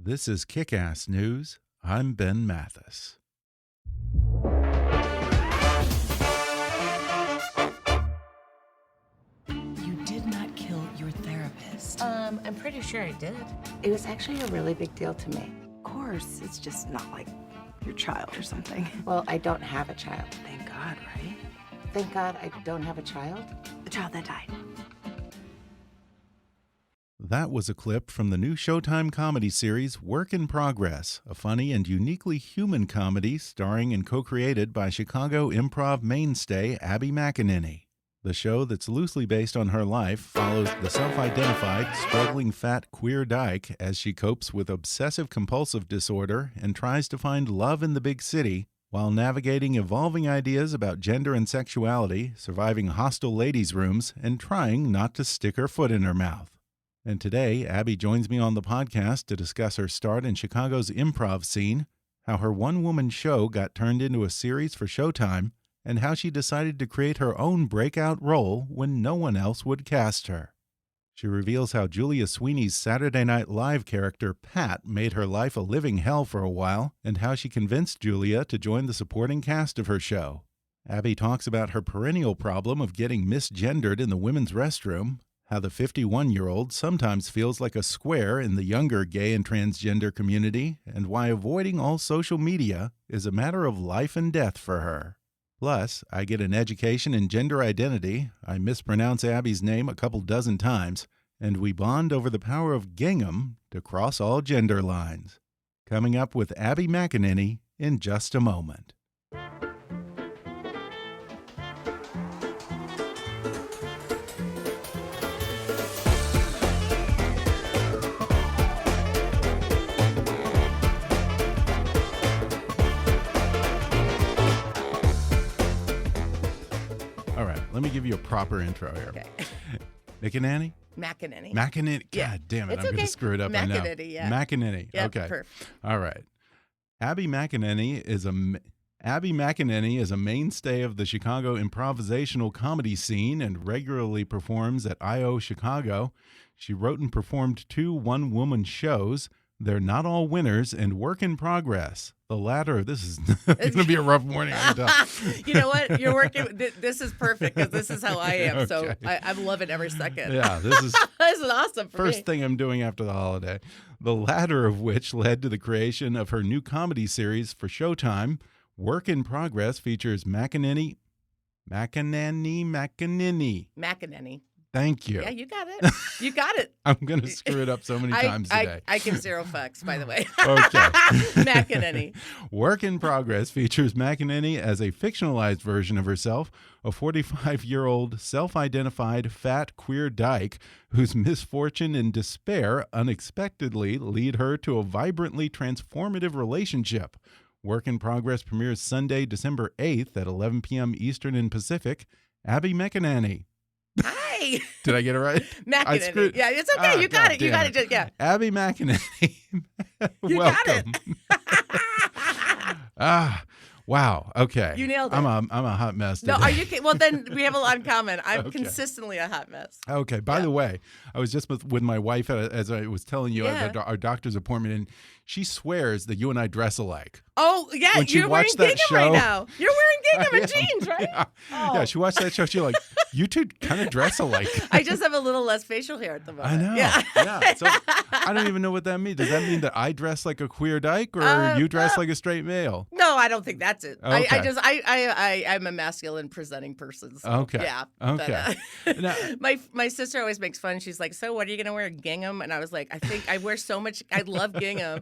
This is Kick-Ass News. I'm Ben Mathis. You did not kill your therapist. I'm pretty sure I did. It was actually a really big deal to me. Of course, it's just not like your child or something. Well, I don't have a child. Thank God, right? Thank God I don't have a child. The child that died. That was a clip from the new Showtime comedy series Work in Progress, a funny and uniquely human comedy starring and co-created by Chicago improv mainstay Abby McEnany. The show, that's loosely based on her life, follows the self-identified, struggling fat queer dyke as she copes with obsessive-compulsive disorder and tries to find love in the big city while navigating evolving ideas about gender and sexuality, surviving hostile ladies' rooms, and trying not to stick her foot in her mouth. And today, Abby joins me on the podcast to discuss her start in Chicago's improv scene, how her one-woman show got turned into a series for Showtime, and how she decided to create her own breakout role when no one else would cast her. She reveals how Julia Sweeney's Saturday Night Live character Pat made her life a living hell for a while, and how she convinced Julia to join the supporting cast of her show. Abby talks about her perennial problem of getting misgendered in the women's restroom, how the 51-year-old sometimes feels like a square in the younger gay and transgender community, and why avoiding all social media is a matter of life and death for her. Plus, I get an education in gender identity, I mispronounce Abby's name a couple dozen times, and we bond over the power of gingham to cross all gender lines. Coming up with Abby McEnany in just a moment. All right, let me give you a proper intro here. Okay. McEnany? McEnany. McEnany. Yeah. God damn it, It's I'm going okay. to screw it up. I know. McEnany, yeah. McEnany. Yep, Okay. perfect. All right. Abby McEnany is a mainstay of the Chicago improvisational comedy scene and regularly performs at I.O. Chicago. She wrote and performed 2 one-woman shows, They're Not All Winners and Work in Progress. The latter, this is going to be a rough morning. I can tell. You know what? You're working. This is perfect because this is how I am. Okay. So I'm loving every second. Yeah, this is This is awesome for first me. thing I'm doing after the holiday. The latter of which led to the creation of her new comedy series for Showtime. Work in Progress features McEnany. Thank you. Yeah, you got it. You got it. I'm going to screw it up so many times today. I give 0 fucks, by the way. Okay. McEnany. Work in Progress features McEnany as a fictionalized version of herself, a 45-year-old self-identified fat queer dyke whose misfortune and despair unexpectedly lead her to a vibrantly transformative relationship. Work in Progress premieres Sunday, December 8th at 11 p.m. Eastern and Pacific. Abby McEnany. Hi. Did I get it right? McEnany. Yeah, it's okay. You got it. You got it. Just, yeah. Abby McEnany. You Welcome. got it. Wow. Okay. You nailed it. I'm a hot mess today. No, are you kidding? Well, then we have a lot in common. I'm consistently a hot mess. Okay. By the way, I was just with my wife as I was telling you at our doctor's appointment, and she swears that you and I dress alike. Oh, yeah. When she You're wearing watched that gingham show- right now. You're wearing gingham and jeans, right? Yeah. Oh. Yeah. She watched that show. She's like, you two kind of dress alike. I just have a little less facial hair at the moment. I know. Yeah. Yeah. So I don't even know what that means. Does that mean that I dress like a queer dyke or you dress like a straight male? No, I don't think that's it. Okay. I'm a masculine presenting person. So, Okay. Yeah. Okay. But, Now- my sister always makes fun. She's like, "So what are you gonna wear? Gingham?" And I was like, "I think I wear so much. I love gingham."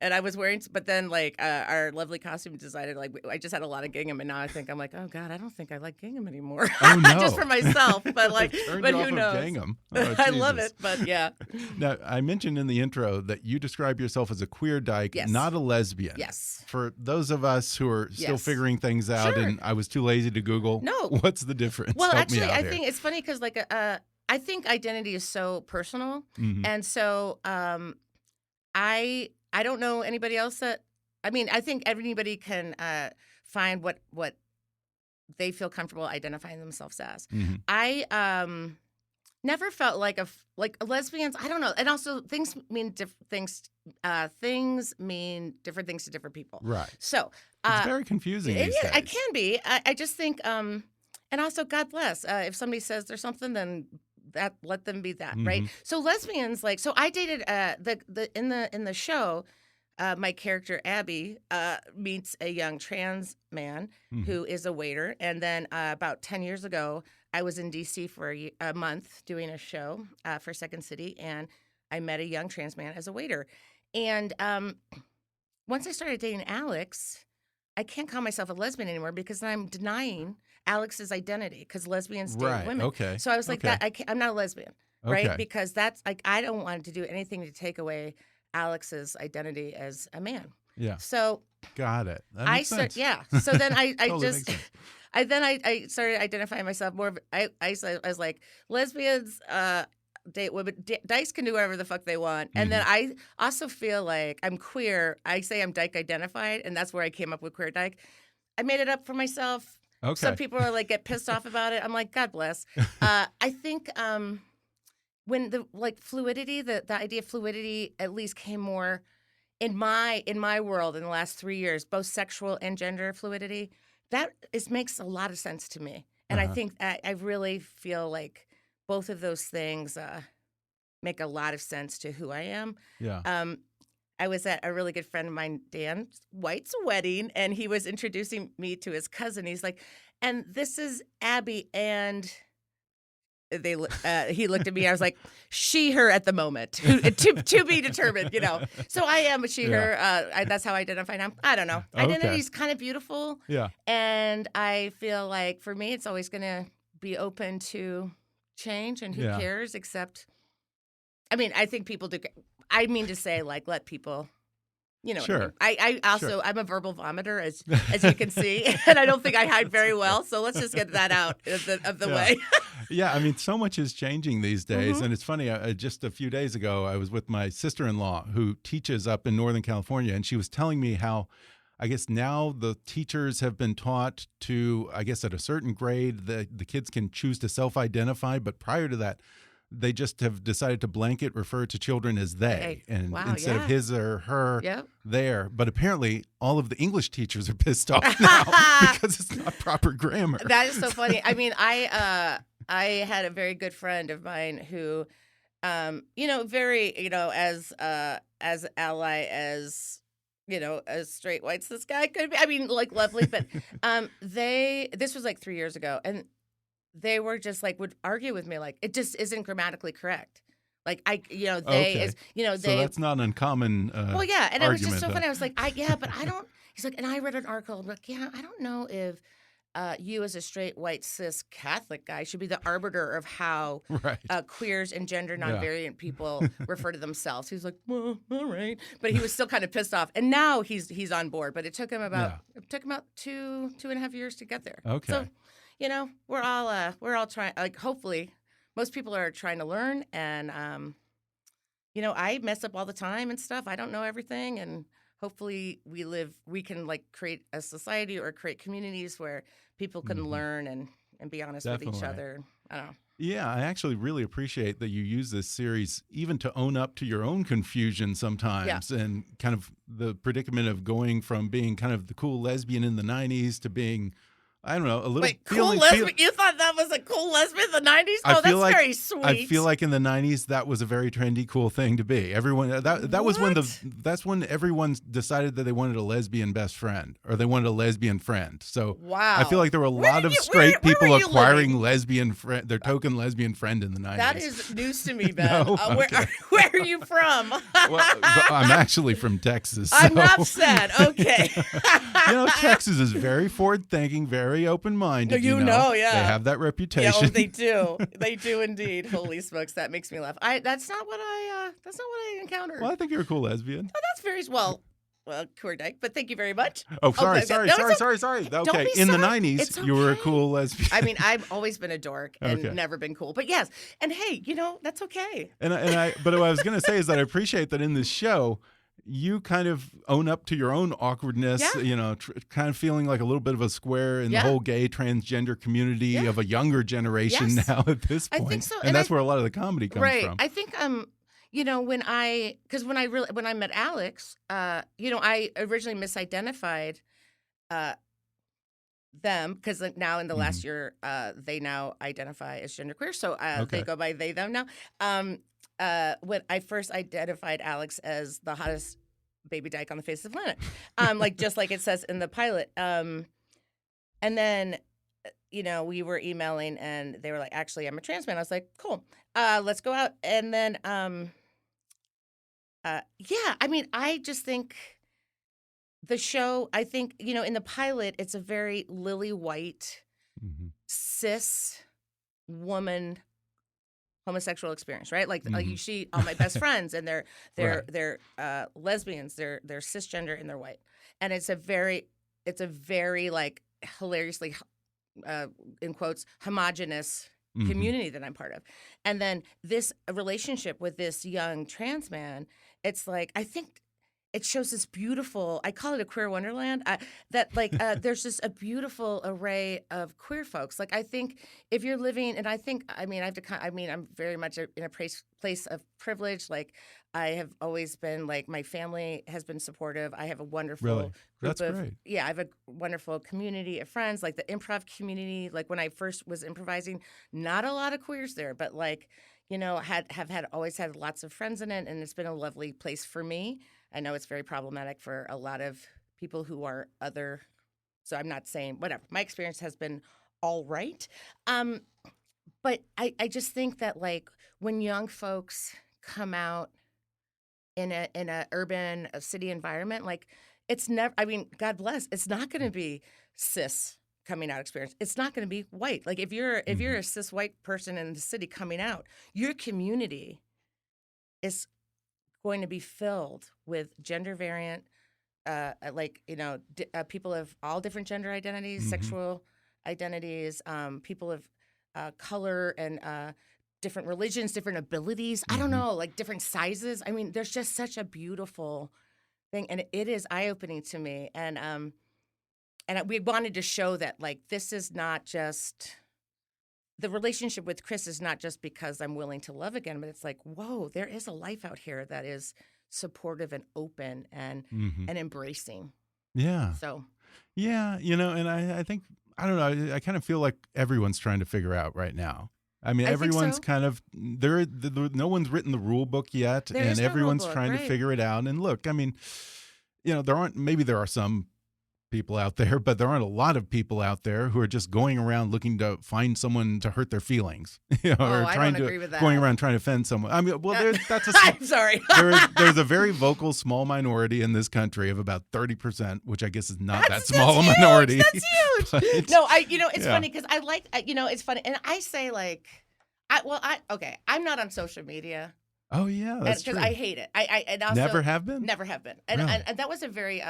And I was wearing, but then like our lovely costume designer, like I just had a lot of gingham, and now I'm like, oh God, I don't think I like gingham anymore. Oh no, just for myself, but like, Turned but you who off of knows? gingham. Oh, I love Jesus. it, but yeah. Now, I mentioned in the intro that you describe yourself as a queer dyke, Yes. not a lesbian. Yes. For those of us who are still Yes. figuring things out, Sure. and I was too lazy to Google. No. What's the difference? Well, Help actually, me out I here. think it's funny because like I think identity is so personal, Mhm. and so I don't know anybody else that. I mean, I think anybody can find what they feel comfortable identifying themselves as. Mhm. I never felt like like lesbians. I don't know. And also things mean different things. Things mean different things to different people. Right. So It's very confusing these days. I can be. I just think. And also, God bless. If somebody says there's something, then that let them be that, right? So lesbians, like, so I dated in the show. My character Abby meets a young trans man who is a waiter, and then about 10 years ago, I was in D.C. for a month doing a show for Second City, and I met a young trans man as a waiter. And once I started dating Alex, I can't call myself a lesbian anymore because I'm denying Alex's identity because lesbians date women. Okay. So I was like, I'm not a lesbian, right? Okay. Because that's like I don't want to do anything to take away Alex's identity as a man. Yeah. So got it. That makes sense. Yeah. So then I Totally just makes sense. I started identifying myself more. I was like lesbians date women. Dykes can do whatever the fuck they want. And then I also feel like I'm queer. I say I'm dyke identified, and that's where I came up with queer dyke. I made it up for myself. Okay. Some people are like get pissed off about it. I'm like, God bless. I think when the fluidity, the idea of fluidity at least came more in my world in the last 3 years, both sexual and gender fluidity, makes a lot of sense to me. And I think I really feel like both of those things make a lot of sense to who I am. Yeah. I was at a really good friend of mine, Dan White's wedding, and he was introducing me to his cousin. He's like, and this is Abby, and he looked at me. I was like, she, her at the moment, to be determined, you know. So I am a she, her. That's how I identify now. I don't know. Identity's kind of beautiful. Yeah. And I feel like for me, it's always going to be open to change, and who cares? Except, I mean, I think people do. I mean to say, like, let people. You know, sure. What I also I'm a verbal vomiter, as you can see, and I don't think I hide very well. So let's just get that out of the way. Yeah, I mean, so much is changing these days, and it's funny. Just a few days ago, I was with my sister-in-law who teaches up in Northern California, and she was telling me how, I guess now the teachers have been taught to, I guess at a certain grade, the kids can choose to self-identify, but prior to that, they just have decided to blanket refer to children as they, and instead of his or her, there. But apparently, all of the English teachers are pissed off now because it's not proper grammar. That is so funny. I mean, I had a very good friend of mine who, you know, very, you know, as ally as, you know, as straight whites this guy could be. I mean, like lovely, but this was like 3 years ago, and they were just like would argue with me like it just isn't grammatically correct. Like is so that's not an uncommon well, yeah, and it was just so argument, funny. I was like, but I don't. He's like, and I read an article. I'm like, yeah, I don't know if you as a straight white cis Catholic guy should be the arbiter of how queers and gender non-variant people refer to themselves. He's like, well, all right, but he was still kind of pissed off. And now he's on board. But it took him about 2.5 years to get there. Okay. So, you know, we're all trying. Like, hopefully, most people are trying to learn, and you know, I mess up all the time and stuff. I don't know everything, and hopefully, we can like create a society or create communities where people can learn and be honest with each other. I don't know. Yeah, I actually really appreciate that you use this series even to own up to your own confusion sometimes, and kind of the predicament of going from being kind of the cool lesbian in the '90s to being, I don't know, a little. Wait, cool lesbian? You thought that was a cool lesbian in the '90s? Oh, that's very sweet. I feel like in the '90s that was a very trendy, cool thing to be. Everyone that was when that's when everyone decided that they wanted a lesbian best friend or they wanted a lesbian friend. So wow, I feel like there were a lot of straight people acquiring their token lesbian friend in the '90s. That is news to me, Ben. No? Where are you from? Well, I'm actually from Texas. So. I'm not sad. Okay. You know, Texas is very forward-thinking, very open-minded. You know, yeah. They have that reputation. Yeah, they do. They do indeed. Holy smokes, that makes me laugh. That's not what I encountered. Well, I think you're a cool lesbian. Oh, that's very well, queer dyke. But thank you very much. Oh, sorry. Sorry. Okay, in the '90s, you were a cool lesbian. I mean, I've always been a dork and never been cool. But yes, and hey, you know, that's okay. But what I was going to say is that I appreciate that in this show, you kind of own up to your own awkwardness, Yeah. you know, kind of feeling like a little bit of a square in the Yeah. whole gay transgender community Yeah. of a younger generation Yes. now at this I point. think so, And and that's I- where a lot of the comedy comes Right. from. I think you know, when I met Alex, you know, I originally misidentified them because now in the last year, they now identify as genderqueer, so Okay. they go by they them now. When I first identified Alex as the hottest baby dyke on the face of the planet, like just like it says in the pilot, and then you know, we were emailing and they were like, actually, I'm a trans man. I was like, cool, let's go out. And then, yeah, I mean, I just think the show, I think, you know, in the pilot, it's a very lily white, cis woman homosexual experience, right? Like you see all my best friends and they're lesbians, they're cisgender and they're white. And it's a very like hilariously in quotes, homogenous community that I'm part of. And then this relationship with this young trans man, it's like, I think it shows this beautiful, I call it a queer wonderland, that like, there's just a beautiful array of queer folks. Like, I think if you're living, and I think, I mean, I'm very much in a place of privilege. Like, I have always been, like, my family has been supportive. I have a wonderful Really? group That's of, great. yeah, I have a wonderful community of friends, like the improv community. Like, when I first was improvising, not a lot of queers there, but like, you know, always had lots of friends in it, and it's been a lovely place for me. I know it's very problematic for a lot of people who are other, so I'm not saying whatever. My experience has been all right. But I just think that, like, when young folks come out in a urban city environment, like, it's never, I mean, God bless, it's not going to be cis coming out experience. It's not going to be white. Like, if you're a cis white person in the city coming out, your community is going to be filled with gender variant, like, you know, people of all different gender identities, sexual identities, people of color and different religions, different abilities. I don't know, like different sizes. I mean, there's just such a beautiful thing, and it is eye-opening to me. And we wanted to show that, like, this is not just. The relationship with Chris is not just because I'm willing to love again, but it's like, whoa, there is a life out here that is supportive and open and embracing. Yeah. So, Yeah, you know, and I think, I don't know, I kind of feel like everyone's trying to figure out right now. I mean, I think everyone's so. kind of, no one's written the rule book yet, There and is no rule everyone's book, trying to right. figure it out. And look, I mean, you know, maybe there are some people out there, but there aren't a lot of people out there who are just going around looking to find someone to hurt their feelings, you know, or I trying don't to agree with that. going around trying to offend someone. I mean, well, that's a I'm sorry. there's a very vocal small minority in this country of about 30%, which I guess is not that That's small a huge. minority. That's huge. But- No, you know, it's Yeah. funny because I like, you know, it's funny, and I say, like, okay, I'm not on social media. Oh yeah, that's true. Because I hate it. I and also Never have been? Never have been. And, Really? and that was a very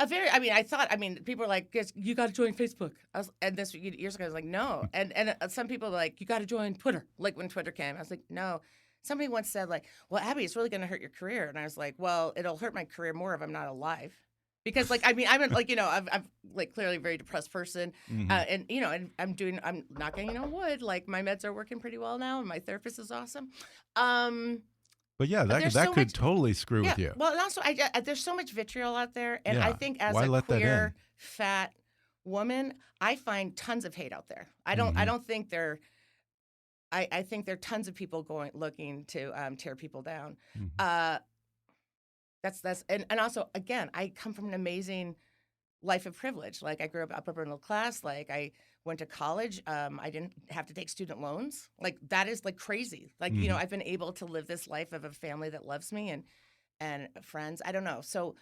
I mean, I thought, I mean, people were like, you got to join Facebook. And this years ago, I was like, no. And some people were like, you got to join Twitter. Like when Twitter came, I was like, no. Somebody once said, like, well, Abby, it's really going to hurt your career. And I was like, well, it'll hurt my career more if I'm not alive. Because, like, I mean, I'm like, you know, I'm like clearly a very depressed person. And, you know, and I'm knocking on wood. Like, my meds are working pretty well now, and my therapist is awesome. But yeah, there's that so could much- totally screw with you. Well, and also, there's so much vitriol out there, and I Yeah. think as Why a let that queer, in? fat woman, I find tons of hate out there. I don't think there. I think there are tons of people looking to tear people down. That's and also, again, I come from an amazing life of privilege. Like, I grew up upper middle class. Like, I went to college. I didn't have to take student loans. Like, that is, like, crazy. Like, you know, I've been able to live this life of a family that loves me and friends. I don't know. So,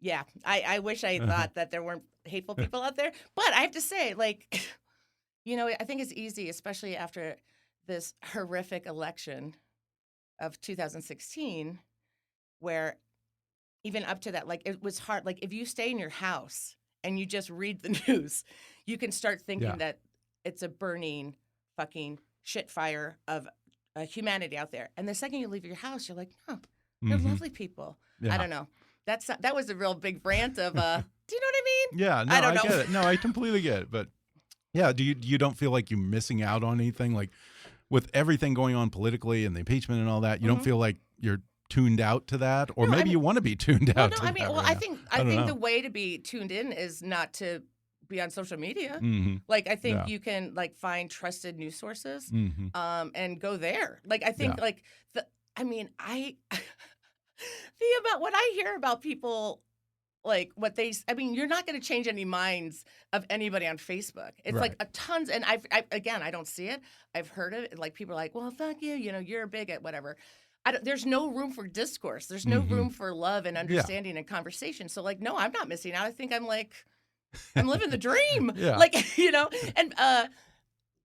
yeah, I wish I thought that there weren't hateful people out there. But I have to say, like, you know, I think it's easy, especially after this horrific election of 2016, where even up to that, like, it was hard. Like, if you stay in your house and you just read the news, you can start thinking that it's a burning fucking shit fire of humanity out there. And the second you leave your house, you're like, no, They're Mhm. lovely people. Yeah. I don't know. That was a real big rant of. Do you know what I mean? Yeah, no, I don't know. get it. No, I completely get it. But yeah, you don't feel like you're missing out on anything? Like with everything going on politically and the impeachment and all that, you don't feel like you're tuned out to that, or No, I maybe mean- you want to be tuned Well, out no, to I mean, that well, right I now. think don't know. the way to be tuned in is not to be on social media. Mhm. Like I think Yeah. you can like find trusted news sources, Mhm. and go there. Like I think Yeah. like I mean, I the about what I hear about people like what I mean, you're not going to change any minds of anybody on Facebook. It's like Right. a tons, and again, I don't see it. I've heard it. Like people are like, well, fuck you, you're a bigot, whatever. There's no room for discourse. There's no Mhm. room for love and understanding and conversation. So like, no, I'm not missing out. I think I'm living the dream. Yeah. Like, and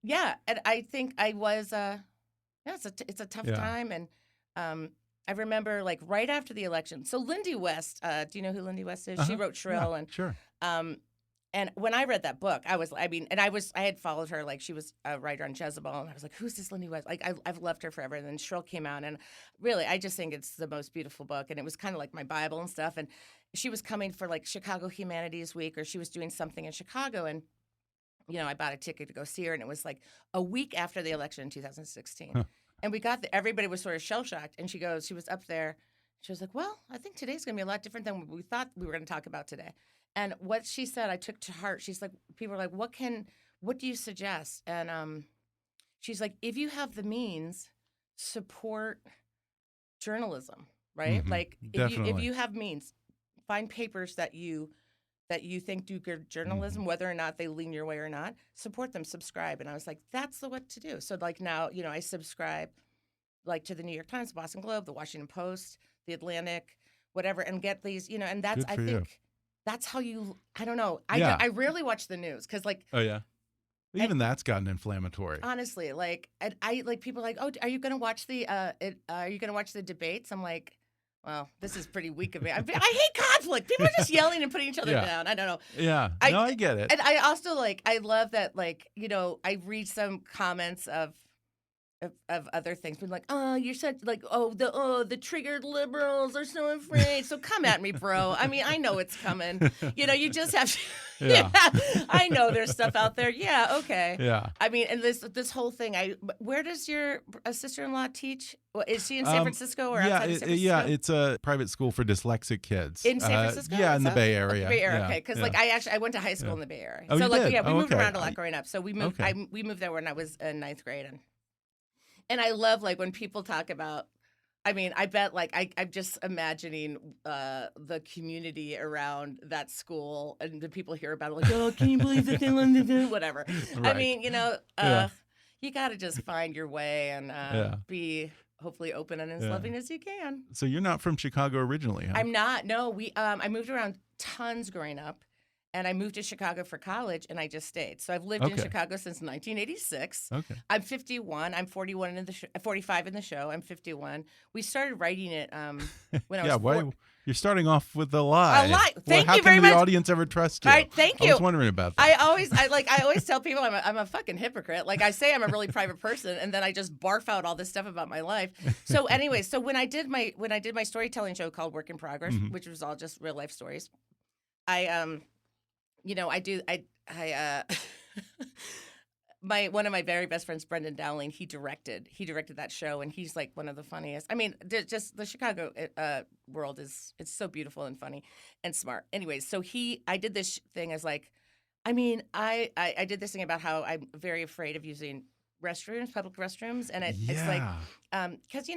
yeah, and I think I was yeah, it's a tough Yeah. time, and I remember like right after the election. So Lindy West, do you know who Lindy West is? She Uh-huh. wrote Shrill, Yeah, and sure. and when I read that book, I had followed her, like she was a writer on Jezebel, and I was like, who's this Lindy West? Like I've loved her forever. And then Shrill came out, and really, I just think it's the most beautiful book, and it was kind of like my Bible and stuff. And she was coming for like Chicago Humanities Week, or she was doing something in Chicago, and I bought a ticket to go see her, and it was like a week after the election in 2016. Huh. And we got everybody was sort of shell shocked, and she was up there. She was like, well, I think today's going to be a lot different than what we thought we were going to talk about today. And what she said, I took to heart. She's like, people are like, what do you suggest? And she's like, if you have the means, support journalism, right? Mhm. Like if Definitely. you have means, find papers that you think do good journalism, whether or not they lean your way or not, support them, subscribe. And I was like, that's what to do. So like now, I subscribe like to the New York Times, the Boston Globe, the Washington Post, the Atlantic, whatever, and get these, and that's, Good I for you. think that's how I don't know. Yeah. I rarely watch the news because like, Oh yeah. Even that's gotten inflammatory. honestly, like, and I like people are like, oh, are you going to watch are you going to watch the debates? I'm like, well, this is pretty weak of me. I hate conflict. People are just yelling and putting each other Yeah. down. I don't know. Yeah. No, I get it. And I also I love that, like, I read some comments of other things, being like, oh, you're such like, the triggered liberals are so afraid. So come at me, bro. I mean, I know it's coming. You just have to. Yeah. I know there's stuff out there. Yeah, okay. Yeah. I mean, and this whole thing. Where does your sister-in-law teach? Is she in San Francisco or outside of San Francisco? Yeah, it's a private school for dyslexic kids. In San Francisco? Yeah, in the So- Bay Area. Bay Area, Yeah, okay. Because yeah. like I went to high school in the Bay Area. Oh, so you like did? yeah, we Oh, moved okay. around a lot growing up. So we moved. Okay. We moved there when I was in 9th grade, and I love like when people talk about. I mean, I bet like I'm just imagining the community around that school, and the people hear about it like, oh, can you believe that they learned to do whatever? I Right. mean, Yeah. you got to just find your way and Yeah. be hopefully open and as Yeah. loving as you can. So you're not from Chicago originally, huh? I'm not. No, I moved around tons growing up, and I moved to Chicago for college, and I just stayed. So I've lived in Okay. Chicago since 1986. Okay. I'm 51. I'm 41 in the 45 in the show. I'm 51. We started writing it when I was Yeah, four. you're starting off with a lie. A lie. Thank how you can very the much. audience ever trust you? All right, thank I you. was wondering about that. I always tell people I'm a fucking hypocrite. Like I say I'm a really private person, and then I just barf out all this stuff about my life. So anyway, so when I did my storytelling show called Work in Progress, Mhm. which was all just real life stories, I one of my very best friends, Brendan Dowling, he directed that show, and he's like one of the funniest. I mean, just the Chicago world it's so beautiful and funny and smart. Anyways, so I did this thing as like, I mean, I did this thing about how I'm very afraid of using public restrooms, and it's like, because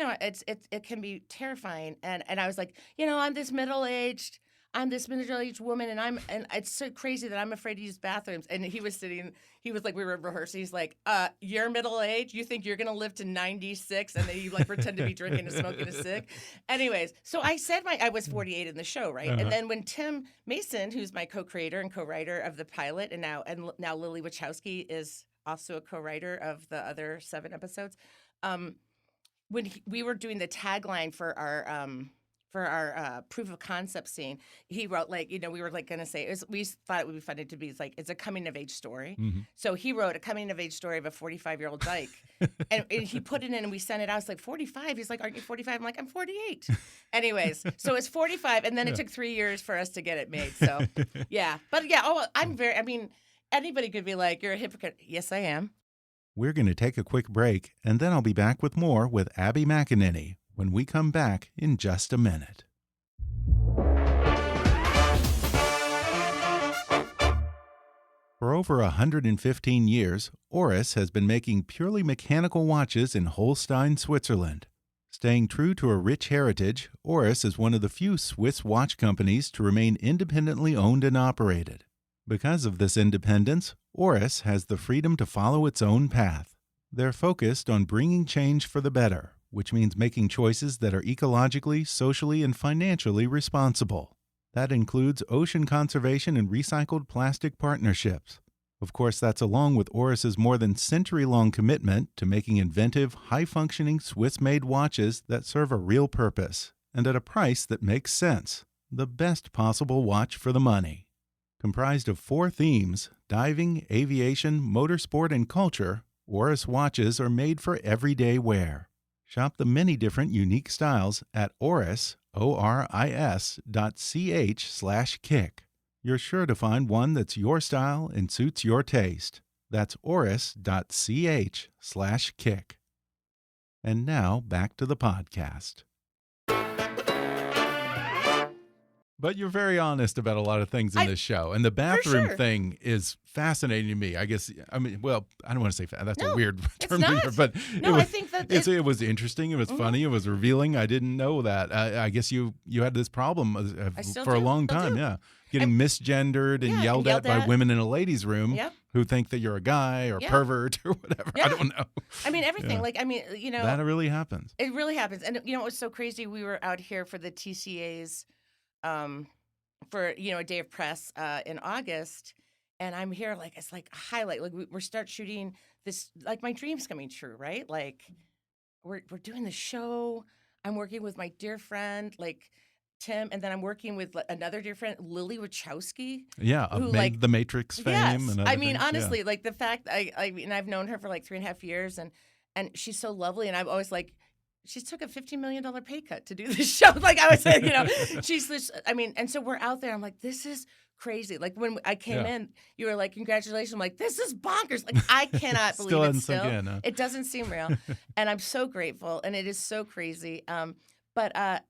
it can be terrifying, and I was like, I'm this middle-aged woman, and it's so crazy that I'm afraid to use bathrooms. And he was like, we were rehearsing. He's like, you're middle age. You think you're going to live to 96, and then you like pretend to be drinking and smoking a cig. Anyways, so I said I was 48 in the show, right? Uh-huh. And then when Tim Mason, who's my co-creator and co-writer of the pilot, and now Lily Wachowski is also a co-writer of the other 7 episodes. When we were doing the tagline for our for our proof of concept scene, he wrote like, we were like going to say, we thought it would be funny to be like, it's a coming of age story. Mm-hmm. So he wrote a coming of age story of a 45-year-old dyke. and he put it in and we sent it out. It's like 45. He's like, aren't you 45? I'm like, I'm 48. Anyways, so it's 45. And then it took 3 years for us to get it made. So yeah. But yeah, anybody could be like, you're a hypocrite. Yes, I am. We're going to take a quick break, and then I'll be back with more with Abby McEnany when we come back in just a minute. For over 115 years, Oris has been making purely mechanical watches in Holstein, Switzerland. Staying true to a rich heritage, Oris is one of the few Swiss watch companies to remain independently owned and operated. Because of this independence, Oris has the freedom to follow its own path. They're focused on bringing change for the better, which means making choices that are ecologically, socially, and financially responsible. That includes ocean conservation and recycled plastic partnerships. Of course, that's along with Oris's more than century-long commitment to making inventive, high-functioning Swiss-made watches that serve a real purpose, and at a price that makes sense. The best possible watch for the money. Comprised of 4 themes, diving, aviation, motorsport, and culture, Oris watches are made for everyday wear. Shop the many different unique styles at Oris, oris.ch/kick. You're sure to find one that's your style and suits your taste. That's oris.ch/kick. And now back to the podcast. But you're very honest about a lot of things in this show. And the bathroom thing is fascinating to me. I guess, I don't want to say that's a weird term to hear, but I think that it was interesting. It was funny. It was revealing. I didn't know that. I guess you had this problem for a long time. Yeah. Getting misgendered and yelled at by women in a ladies' room who think that you're a guy or pervert or whatever. I don't know. Everything. That really happens. It really happens. And it was so crazy. We were out here for the TCA's for a day of press in August, and I'm here it's like a highlight. Like we're start shooting this, like my dream's coming true, right? Like we're doing the show. I'm working with my dear friend Tim, and then I'm working with another dear friend, Lily Wachowski. Yeah, who made the Matrix fame. Yes, and honestly, the fact I've known her for 3.5 years, and she's so lovely, and I'm always like. She took a $15 million pay cut to do this show. Like I was saying, she's this, and so we're out there. I'm like, this is crazy. Like when I came in, you were like, congratulations. I'm like, this is bonkers. Like I cannot believe it still. Huh? It doesn't seem real. And I'm so grateful. And it is so crazy. And I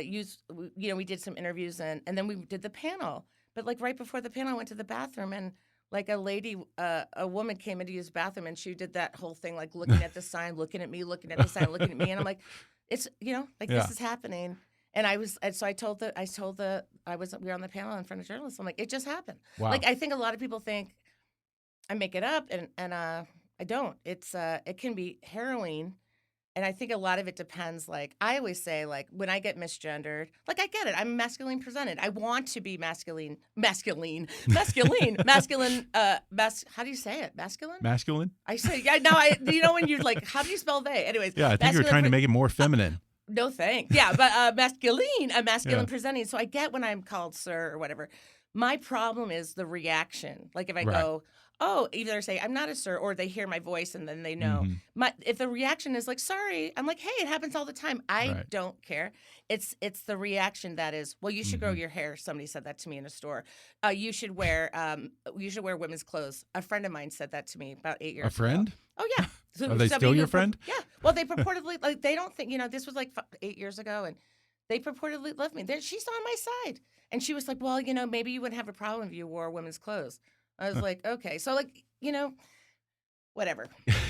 we did some interviews and then we did the panel. But right before the panel, I went to the bathroom and a lady, a woman came in to use the bathroom and she did that whole thing, looking at the sign, looking at me, looking at the sign, looking at me. And I'm like, it's, this is happening. And we were on the panel in front of journalists. I'm like, it just happened. Wow. I think a lot of people think I make it up and I don't. It's, it can be harrowing. And I think a lot of it depends. I always say, when I get misgendered, I get it. I'm masculine presented. I want to be masculine. How do you say it? Masculine? Masculine? I say, when you're how do you spell they? Anyways. Yeah, I think you're trying to make it more feminine. No thanks. Yeah, but masculine presenting. So I get when I'm called sir or whatever. My problem is the reaction. If I go, either say I'm not a sir, or they hear my voice and then they know. Mm-hmm. If the reaction is say, I'm like, hey, it happens all the time. I don't care. It's the reaction that is, well, you should grow your hair. Somebody said that to me in a store. You should wear women's clothes. A friend of mine said that to me about 8 years ago. A friend? Oh yeah. So are they still your friend? Yeah. Well, they purportedly they don't think this was 8 years ago, and they purportedly loved me. She's on my side, and she was like, well, maybe you wouldn't have a problem if you wore women's clothes. I was like, okay. So, whatever.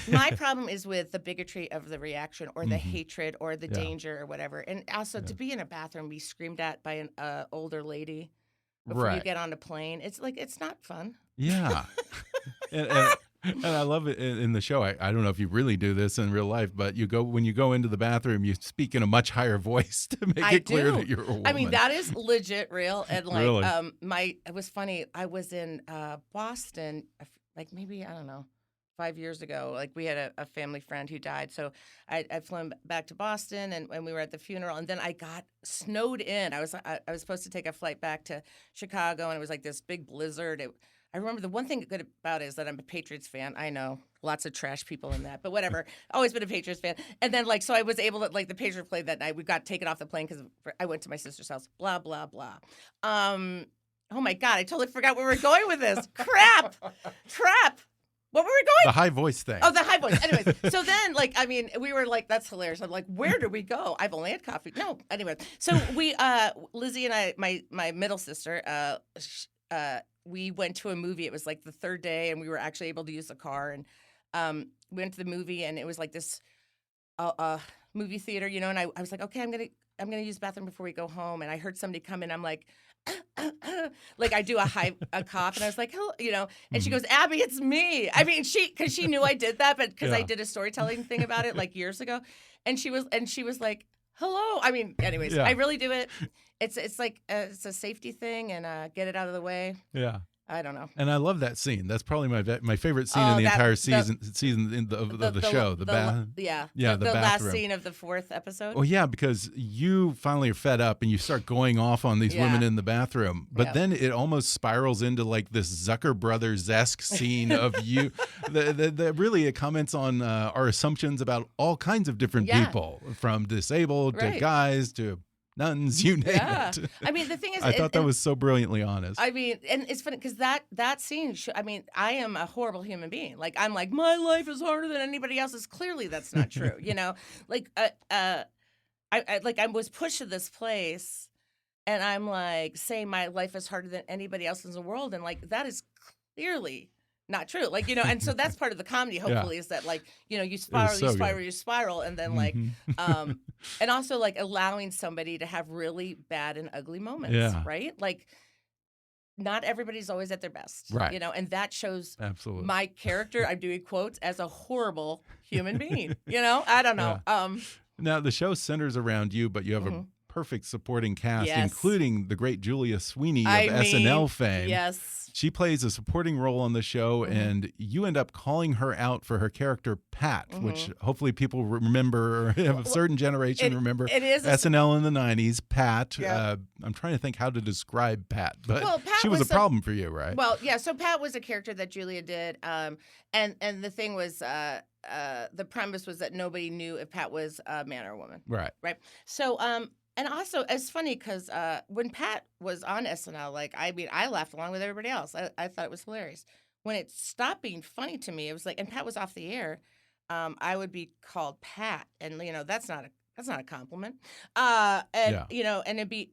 My problem is with the bigotry of the reaction or the hatred or the danger or whatever. And also to be in a bathroom, be screamed at by an older lady before you get on a plane. It's it's not fun. Yeah. and I love it in the show. I don't know if you really do this in real life, but when you go into the bathroom, you speak in a much higher voice to make it clear that you're a woman. That is legit real. And really? It was funny. I was in Boston, maybe, I don't know, 5 years ago. Like we had a family friend who died, so I'd flown back to Boston, and we were at the funeral, and then I got snowed in. I was supposed to take a flight back to Chicago, and it was like this big blizzard. I remember the one thing good about it is that I'm a Patriots fan. I know lots of trash people in that, but whatever. Always been a Patriots fan. And then so I was able to the Patriots played that night. We got taken off the plane because I went to my sister's house. Blah blah blah. Oh my God, I totally forgot where we were going with this. Crap. What were we going? The high voice thing. Oh, the high voice. Anyways, so then we were like, that's hilarious. I'm like, where do we go? I've only had coffee. No. Anyway, so we, Lizzie and I, my middle sister, we went to a movie. It was like the third day, and we were actually able to use the car. And we went to the movie, and it was like this movie theater, and I was like, okay, I'm gonna use the bathroom before we go home. And I heard somebody come in. I'm like, like I do a cough, and I was like, hello, and she goes, Abby, it's me. I mean, because she knew I did that, but because I did a storytelling thing about it like years ago, and she was like, hello. I mean, anyways, I really do it. It's like it's a safety thing, and get it out of the way. Yeah. I don't know. And I love that scene. That's probably my favorite scene in the entire season of the show. The last bathroom. scene of the 4th episode. Well, yeah, because you finally are fed up and you start going off on these women in the bathroom. But then it almost spirals into like this Zucker Brothers-esque scene of you. That really it comments on our assumptions about all kinds of different people, from disabled to guys to nuns, you name it. I mean, the thing is, I thought that was so brilliantly honest. I mean, and it's funny because that scene. I mean, I am a horrible human being. Like I'm like, my life is harder than anybody else's. Clearly, that's not true. Like I was pushed to this place, and I'm like saying my life is harder than anybody else's in the world, and like that is clearly not true. Like, and so that's part of the comedy, hopefully, is that like, you spiral, and then like, and also like allowing somebody to have really bad and ugly moments, right? Like, not everybody's always at their best, right? And that shows absolutely my character. I'm doing quotes as a horrible human being. I don't know. Now the show centers around you, but you have a perfect supporting cast, including the great Julia Sweeney of SNL fame. Yes. She plays a supporting role on the show, and you end up calling her out for her character, Pat, which hopefully people remember, or have a certain generation remember. It is SNL in the 90s, Pat. I'm trying to think how to describe Pat, but she was a problem for you, right? Well, yeah, so Pat was a character that Julia did, and the thing was, the premise was that nobody knew if Pat was a man or a woman. Right. Right. So, and also, it's funny because when Pat was on SNL, I laughed along with everybody else. I thought it was hilarious. When it stopped being funny to me, it was like, and Pat was off the air, I would be called Pat, and that's not a compliment. And it'd be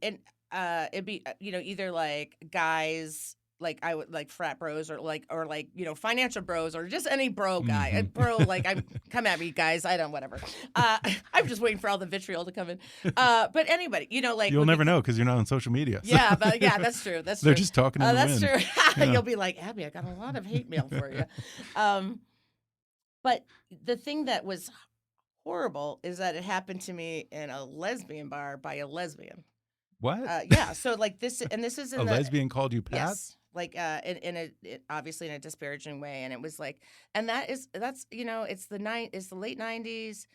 either like guys. Like I would like frat bros or financial bros or just any bro guy. A bro, come at me, guys. I don't, whatever. I'm just waiting for all the vitriol to come in. But anybody, you'll never know because you're not on social media. So. Yeah, but that's true. That's true. They're just talking in the that's wind. True. You'll be like, Abby, I got a lot of hate mail for you. This the thing that was horrible is that it happened to me in a lesbian bar by a lesbian. What? Yeah. So this is in lesbian called you Pat? Yes. Obviously in a disparaging way, and it was like, and it's the late 90s,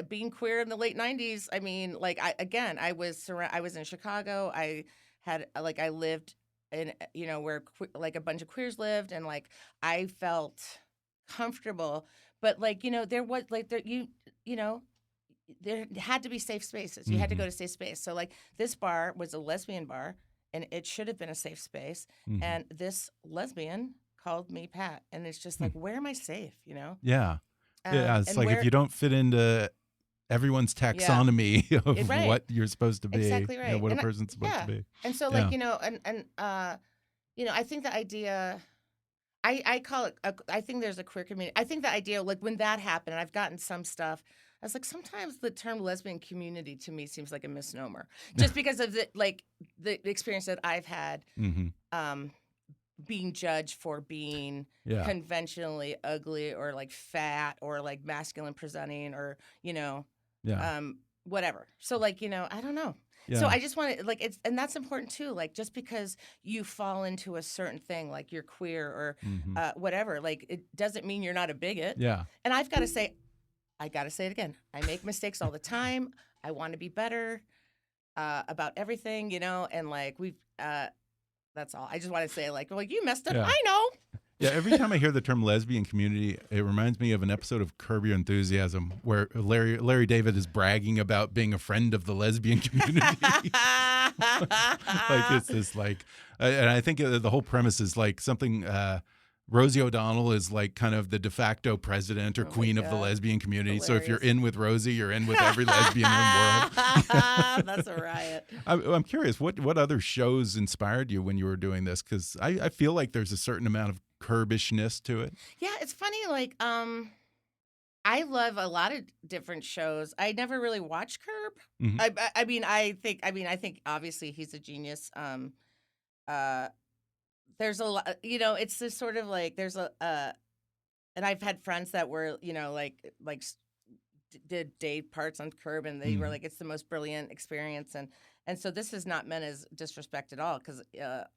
being queer in the late 90s. I mean, I was in Chicago. I lived in where a bunch of queers lived, and I felt comfortable, but there was there had to be safe spaces. You had to go to safe space. So this bar was a lesbian bar, and it should have been a safe space. And this lesbian called me Pat, and it's just like, where am I safe? Yeah. It's like if you don't fit into everyone's taxonomy of what you're supposed to be, exactly right. What a person's supposed to be. And so I think the idea. I call it. I think there's a queer community. I think the idea, when that happened, and I've gotten some stuff. I was like, sometimes the term lesbian community to me seems like a misnomer, just because of the experience that I've had, being judged for being conventionally ugly or fat or masculine presenting or whatever. So like, I don't know. Yeah. So I just want to like and that's important too. Like just because you fall into a certain thing, like you're queer or whatever, like it doesn't mean you're not a bigot. Yeah. And I got to say it again. I make mistakes all the time. I want to be better about everything, and like that's all. I just want to say like, well, you messed up. Yeah. I know. Yeah, every time I hear the term lesbian community, it reminds me of an episode of Curb Your Enthusiasm where Larry David is bragging about being a friend of the lesbian community. Like it's this like, and I think the whole premise is like something. Rosie O'Donnell is like kind of the de facto president or queen of the lesbian community. Hilarious. So if you're in with Rosie, you're in with every lesbian in the world. That's a riot. I'm curious, what other shows inspired you when you were doing this? Because I feel like there's a certain amount of curbishness to it. Yeah, it's funny. Like, I love a lot of different shows. I never really watched Curb. I think obviously he's a genius. There's a lot, it's this sort of like there's and I've had friends that were, did day parts on Curb, and they were like, it's the most brilliant experience, and so this is not meant as disrespect at all, because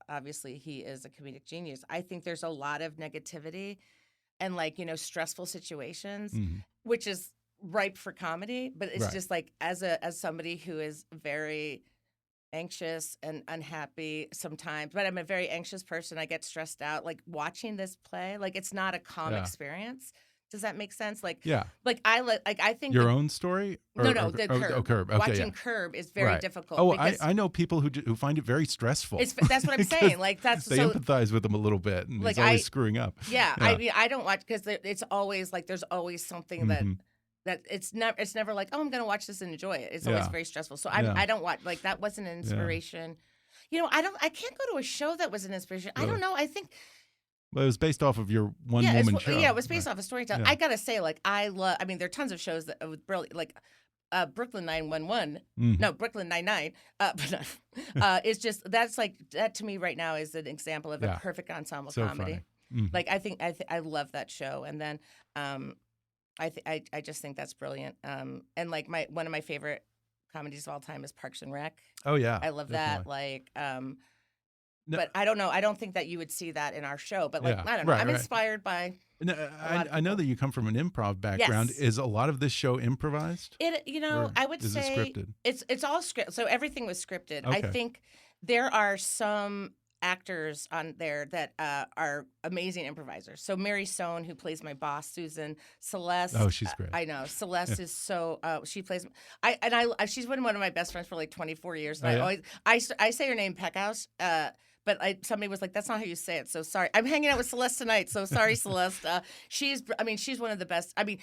obviously he is a comedic genius. I think there's a lot of negativity and like stressful situations, which is ripe for comedy, but it's just like as somebody who is very anxious and unhappy sometimes, but I'm a very anxious person. I get stressed out. Like watching this play, like it's not a calm experience. Does that make sense? Like, like I think your own story. The Curb. Curb. Okay, watching Curb is very difficult. Oh, I know people who find it very stressful. That's what I'm saying. Like that's they empathize with him a little bit, and like he's always screwing up. Yeah, I mean, I don't watch because it's always like there's always something that it's never like, oh, I'm gonna watch this and enjoy it. It's always very stressful. So I don't watch, like that wasn't an inspiration. I can't go to a show that was an inspiration. Really? I don't know. I think well, it was based off of your one woman show. Yeah, it was based off of storytelling. I gotta say, like I mean, there are tons of shows that was brilliant, like Brooklyn 911. No, Brooklyn 99. It's just that's like that to me right now is an example of a perfect ensemble comedy. Like I love that show, and then I just think that's brilliant. And like one of my favorite comedies of all time is Parks and Rec. Oh yeah, I love that. Like, but I don't know. I don't think that you would see that in our show. But like, I don't know. I'm inspired by. No, I know that you come from an improv background. Yes. Is a lot of this show improvised? I would say it scripted? It's all scripted. So everything was scripted. Okay. I think there are some actors on there that are amazing improvisers. So Mary Sohn, who plays my boss, Susan, Celeste. Oh, she's great. I know Celeste is so. She plays. She's been one of my best friends for like 24 years. And I say her name Peckhouse. But somebody was like, "That's not how you say it." So sorry. I'm hanging out with Celeste tonight. So sorry, Celeste. She's one of the best. I mean,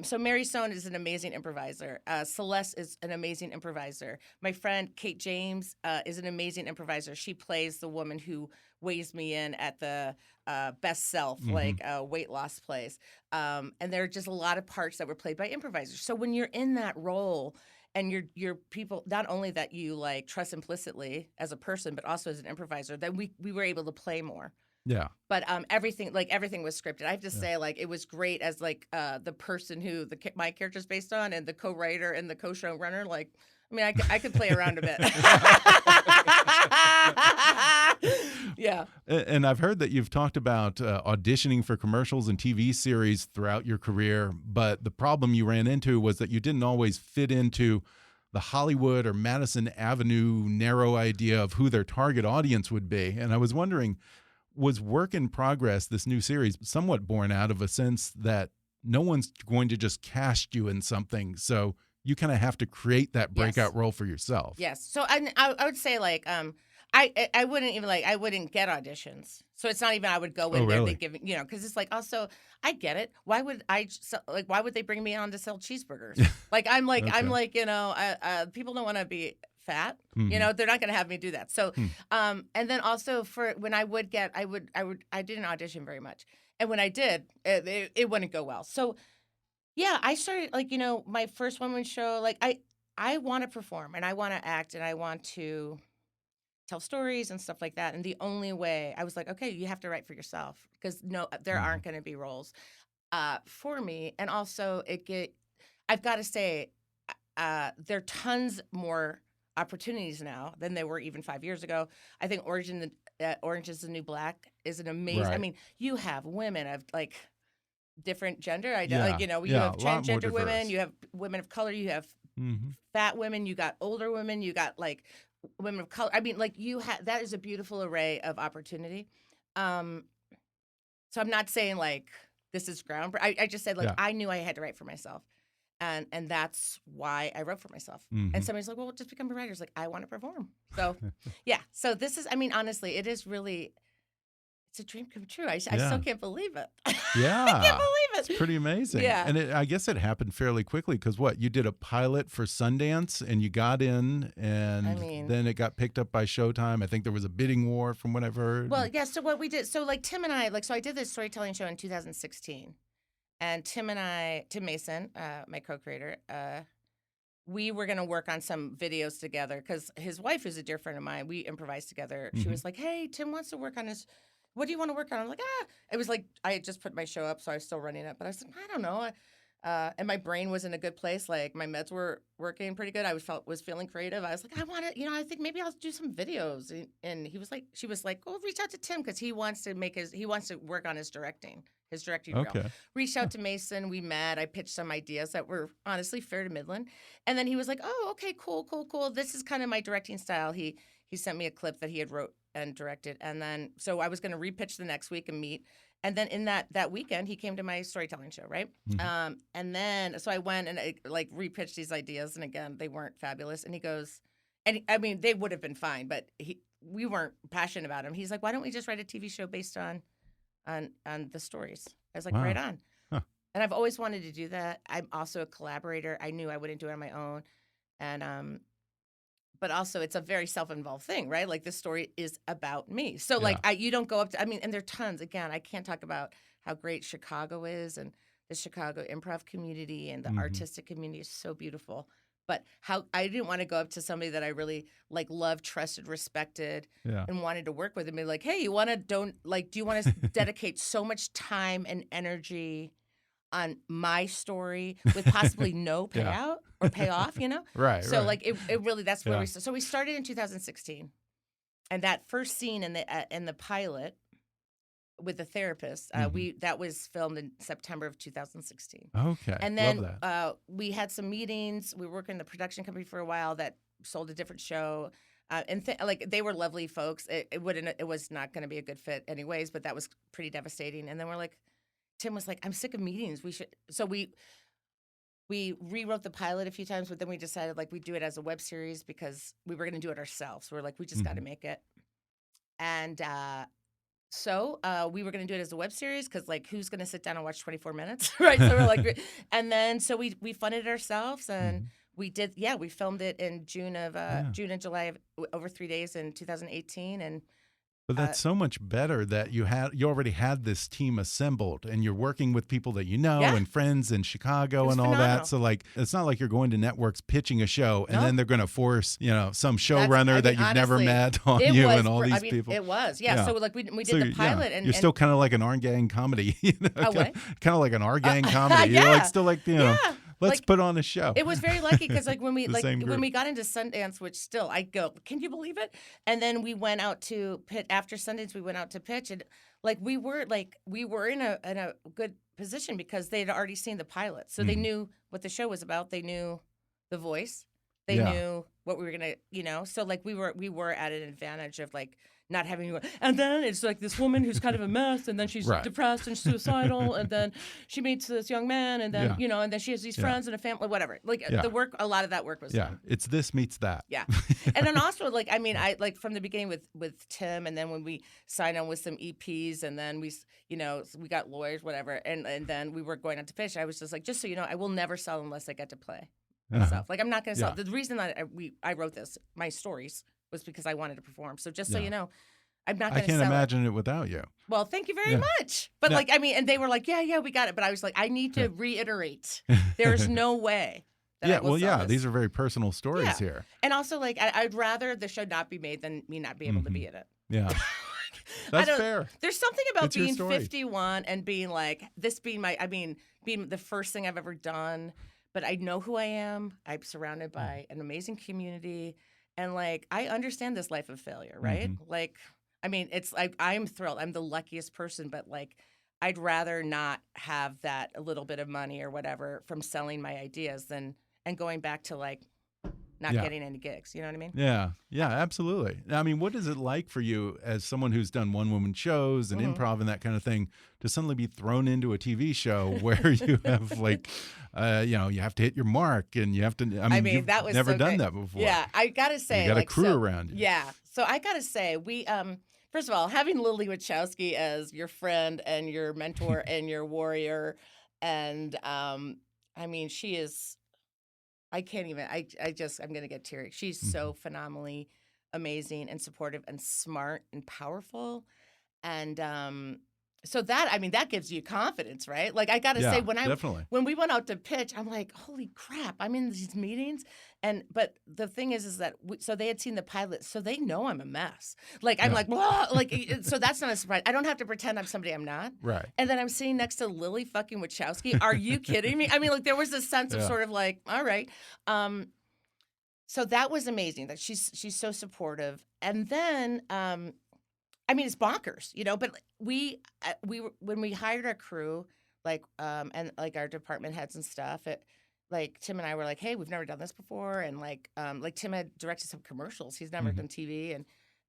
so Mary Sohn is an amazing improviser. Celeste is an amazing improviser. My friend Kate James is an amazing improviser. She plays the woman who weighs me in at the Best Self, like weight loss place. And there are just a lot of parts that were played by improvisers. So when you're in that role, and you're people, not only that you like trust implicitly as a person, but also as an improviser, that we were able to play more. Yeah. But everything was scripted. I have to say, like, it was great as like the person who my character's based on, and the co-writer and the co-showrunner. Like, I mean, I could play around a bit. Yeah. And I've heard that you've talked about auditioning for commercials and TV series throughout your career, but the problem you ran into was that you didn't always fit into the Hollywood or Madison Avenue narrow idea of who their target audience would be. And I was wondering, was Work in Progress, this new series, somewhat born out of a sense that no one's going to just cast you in something, so you kind of have to create that breakout role for yourself? Yes. So I would say like I wouldn't even I wouldn't get auditions. So it's not even I would go in there. They give because it's like also I get it. Why would why would they bring me on to sell cheeseburgers? Like I'm like I'm like people don't want to be fat. They're not going to have me do that. So and then also for when I didn't audition very much, and when I did, it wouldn't go well. So yeah, I started my first one-woman show. Like I want to perform and I want to act and I want to tell stories and stuff like that. And the only way I was like, okay, you have to write for yourself because there aren't going to be roles for me. And also I've got to say, there are tons more opportunities now than there were even 5 years ago. I think Orange is the New Black is an amazing. I Right. mean, you have women of like different gender. Yeah. Like you have Yeah, a lot more transgender women, diverse. you have women of color, you have Hmm. fat women, you got older women, you got like women of color. I mean, like you have that is a beautiful array of opportunity. Um, so I'm not saying like this is ground. I just said like Yeah. I knew I had to write for myself, and that's why I wrote for myself. Mhm. And somebody's like, well, just become a writer. It's like I want to perform. So yeah. So this is. I mean, honestly, it is really. It's a dream come true. I Yeah. still can't believe it. Yeah. I can't believe it. It's pretty amazing. Yeah. And I guess it happened fairly quickly because what? You did a pilot for Sundance and you got in, and I mean- then it got picked up by Showtime. I think there was a bidding war from what I've heard. Well, yeah. So what we did, so like Tim and I, like, so I did this storytelling show in 2016, and Tim Mason, my co-creator, we were gonna work on some videos together because his wife is a dear friend of mine. We improvised together. She was like, "Hey, Tim wants to work on his. What do you want to work on?" I'm like, "Ah." It was like I had just put my show up, so I was still running it. But I was like, I don't know. And my brain was in a good place. Like my meds were working pretty good. I was feeling creative. I was like, I want to, I think maybe I'll do some videos. And she was like, oh, reach out to Tim because he wants to work on his directing reel. okay. Reached out to Mason. We met. I pitched some ideas that were honestly fair to Midland. And then he was like, oh, okay, cool. This is kind of my directing style. He sent me a clip that he had wrote and directed. And then, so I was going to repitch the next week and meet. And then in that weekend, he came to my storytelling show, right? And then, so I went and I like repitched these ideas. And again, they weren't fabulous. And he goes, I mean, they would have been fine, but we weren't passionate about him. He's like, why don't we just write a TV show based on the stories? I was like, Wow. right on. Huh. And I've always wanted to do that. I'm also a collaborator. I knew I wouldn't do it on my own. And, but also it's a very self-involved thing, right? Like this story is about me. So like you don't go up to, I mean, and there are tons, again, I can't talk about how great Chicago is and the Chicago improv community and the artistic community is so beautiful. But how I didn't want to go up to somebody that I really like loved, trusted, respected, Yeah. and wanted to work with and be like, hey, do you want to dedicate so much time and energy on my story with possibly no payout or payoff, Right. So right. like it really, that's where Yeah. we started. So we started in 2016, and that first scene in the pilot with the therapist, that was filmed in September of 2016. Okay. And then Love that. we had some meetings. We were working in the production company for a while that sold a different show. Like they were lovely folks. It was not going to be a good fit anyways, but that was pretty devastating. And then Tim was like, I'm sick of meetings. So we rewrote the pilot a few times, but then we decided like we'd do it as a web series because we were going to do it ourselves. We were like, we just got to make it. And so we were going to do it as a web series because like who's going to sit down and watch 24 minutes, right? So we're like, and then so we funded it ourselves and we did, we filmed it in June and July of over 3 days in 2018 and. But that's so much better that you already had this team assembled and you're working with people that you know and friends in Chicago and all phenomenal. that. So like it's not like you're going to networks pitching a show and No. then they're going to force, some showrunner that you've never honestly, met on it you was and all gr- these I mean, people. It was, Yeah. So like we did So the pilot and you're still kind of like an R gang comedy, what? kind of like an R gang comedy. You're like still like let's like, put on a show. It was very lucky because like when we The same when group. we got into Sundance, which still I go, can you believe it? And then we went out to pitch after Sundance. We went out to pitch, and like we were in a good position because they had already seen the pilot, so they knew what the show was about. They knew the voice. They knew what we were gonna, So like we were at an advantage of like not having to go, and then it's like this woman who's kind of a mess, and then she's depressed and suicidal, and then she meets this young man, and then and then she has these friends and a family, whatever. Like the work, a lot of that work was done. It's this meets that. Yeah, and then also like I mean I like from the beginning with Tim, and then when we signed on with some EPs, and then we got lawyers, whatever, and then we were going out to pitch. I was just like, just so you know, I will never sell unless I get to play myself. Like I'm not going to sell. The reason that I wrote my stories was because I wanted to perform. So just so you know, I'm not going I to sell can't imagine it without you. Well, thank you very much. But like, I mean, and they were like, yeah, we got it. But I was like, I need to reiterate, there's no way that I will sell this. These are very personal stories here. And also like, I'd rather the show not be made than me not be able to be in it. Yeah. That's fair. There's something about It's your being story. 51 and being like, being the first thing I've ever done, but I know who I am. I'm surrounded by an amazing community. And like, I understand this life of failure, right? Like, I mean, it's like, I'm thrilled. I'm the luckiest person, but like, I'd rather not have that a little bit of money or whatever from selling my ideas and going back to like not getting any gigs. You know what I mean? Yeah, absolutely. I mean, what is it like for you as someone who's done one-woman shows and improv and that kind of thing to suddenly be thrown into a TV show where you have like, you know, you have to hit your mark and you have to. I mean you've that was never so done great. that before. Yeah, I gotta say, you got like, a crew so, around you. Yeah, so I gotta say, we first of all, having Lily Wachowski as your friend and your mentor and your warrior, and I mean, she is. I can't even. I'm gonna get teary. She's so phenomenally amazing and supportive and smart and powerful, and so that, I mean, that gives you confidence, right? Like, I gotta say, definitely. when we went out to pitch, I'm like, holy crap! I'm in these meetings, but the thing is that so they had seen the pilot, so they know I'm a mess. Like, I'm like, whoa, like, so that's not a surprise. I don't have to pretend I'm somebody I'm not. Right. And then I'm sitting next to Lily fucking Wachowski. Are you kidding me? I mean, like, there was a sense of sort of like, all right. So that was amazing. That she's so supportive, and then. I mean, it's bonkers, you know. But we when we hired our crew, like and like our department heads and stuff, like Tim and I were like, hey, we've never done this before, and like Tim had directed some commercials. He's never done TV,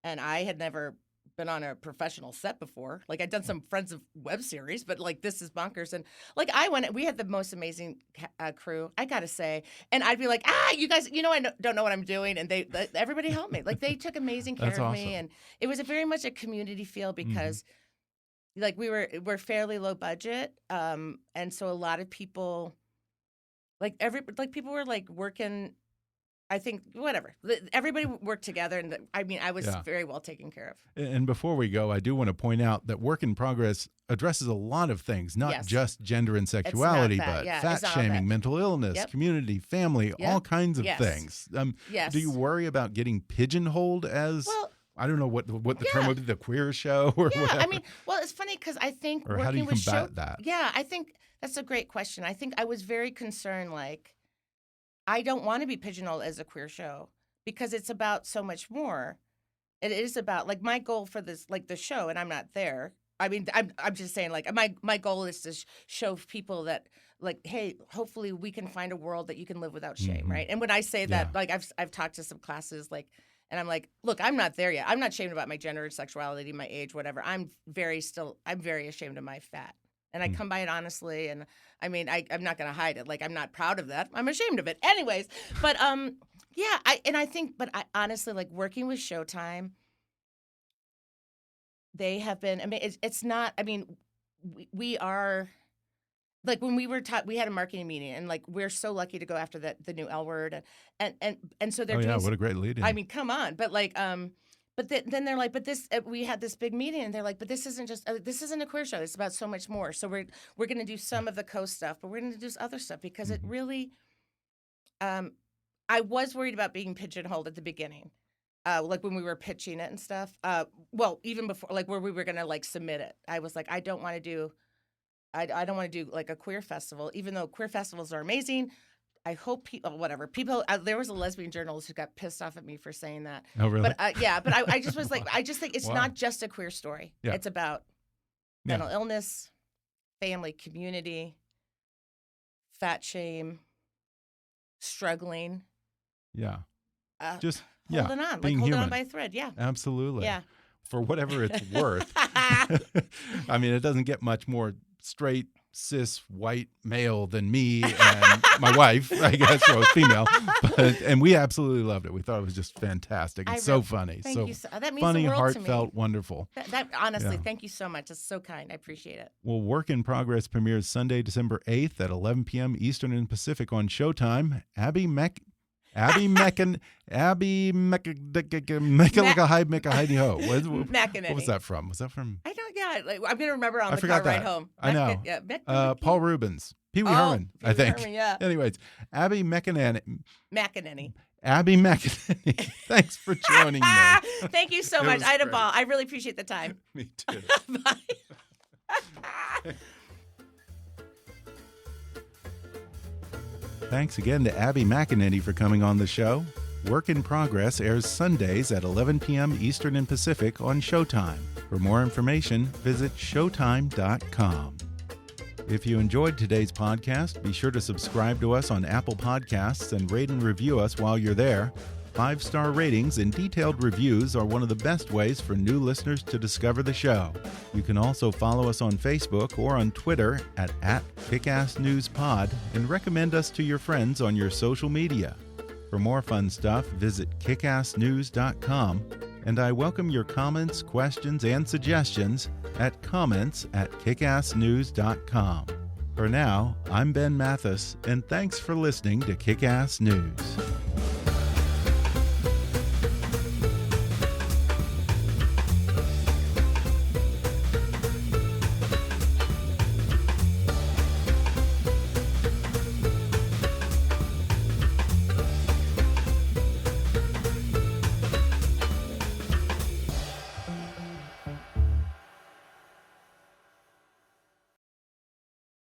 and I had never been on a professional set before. Like, I'd done some Friends of web series, but like, this is bonkers. And like, we had the most amazing crew, I gotta say. And I'd be like, you guys, you know, I don't know what I'm doing. And everybody helped me. Like, they took amazing care of me. And it was very much a community feel because like we're fairly low budget. And so a lot of people, people were like working, I think, whatever. Everybody worked together, and I mean, I was very well taken care of. And before we go, I do want to point out that Work in Progress addresses a lot of things, not just gender and sexuality, but fat shaming, mental illness, community, family, all kinds of things. Do you worry about getting pigeonholed as? Well, I don't know what the term would be, the queer show or whatever. I mean, well, it's funny because I think or how do you combat that? Yeah, I think that's a great question. I think I was very concerned, like, I don't want to be pigeonholed as a queer show because it's about so much more. It is about, like, my goal for this, like, the show, and I'm not there. I mean, I'm just saying, like, my goal is to show people that, like, hey, hopefully we can find a world that you can live without shame, right? And when I say that, like, I've talked to some classes, like, and I'm like, look, I'm not there yet. I'm not ashamed about my gender, sexuality, my age, whatever. I'm very ashamed of my fat. And I come by it honestly, and I mean, I'm not going to hide it. Like, I'm not proud of that. I'm ashamed of it. Anyways, but I think, honestly, like, working with Showtime, they have been. I mean, it's not. I mean, we are. Like, when we were taught, we had a marketing meeting, and like, we're so lucky to go after the new L word, and so they're doing. What a great lead in. I mean, come on, but like But then they're like, but this, we had this big meeting, and they're like, but this isn't just, this isn't a queer show. It's about so much more. So we're going to do some of the co-stuff, but we're going to do other stuff because it really, I was worried about being pigeonholed at the beginning, like when we were pitching it and stuff. Well, even before, like where we were going to like submit it, I was like, I don't want to do like a queer festival, even though queer festivals are amazing. I hope whatever people. There was a lesbian journalist who got pissed off at me for saying that. Oh, really? But but I just was like, I just think it's not just a queer story. Yeah. It's about mental illness, family, community, fat shame, struggling. Yeah. Just holding on, being like holding human. on by a thread. Yeah. Absolutely. Yeah. For whatever it's worth. I mean, it doesn't get much more straight, cis, white male than me and my wife, I guess, or female. And we absolutely loved it. We thought it was just fantastic. It's so funny. Thank you. That means funny, the world heartfelt, to me. wonderful. That honestly, thank you so much. It's so kind. I appreciate it. Well, Work in Progress premieres Sunday, December 8th at 11 p.m. Eastern and Pacific on Showtime. Abby McEnany's. What was that from? Was that from? I don't. Yeah, like, I'm gonna remember on I the forgot car that. ride home. I know. Yeah, Paul Rubens, Pee Wee Herman, I think. Herman, yeah. Anyways, Abby McEnany. Abby McEnany. Thanks for joining me. Thank you so much. I had a ball. I really appreciate the time. Me too. Bye. Thanks again to Abby McEnany for coming on the show. Work in Progress airs Sundays at 11 p.m. Eastern and Pacific on Showtime. For more information, visit Showtime.com. If you enjoyed today's podcast, be sure to subscribe to us on Apple Podcasts and rate and review us while you're there. 5-star ratings and detailed reviews are one of the best ways for new listeners to discover the show. You can also follow us on Facebook or on Twitter at @KickassNewsPod and recommend us to your friends on your social media. For more fun stuff, visit kickassnews.com, and I welcome your comments, questions, and suggestions at comments@kickassnews.com. For now, I'm Ben Mathis, and thanks for listening to Kick-Ass News.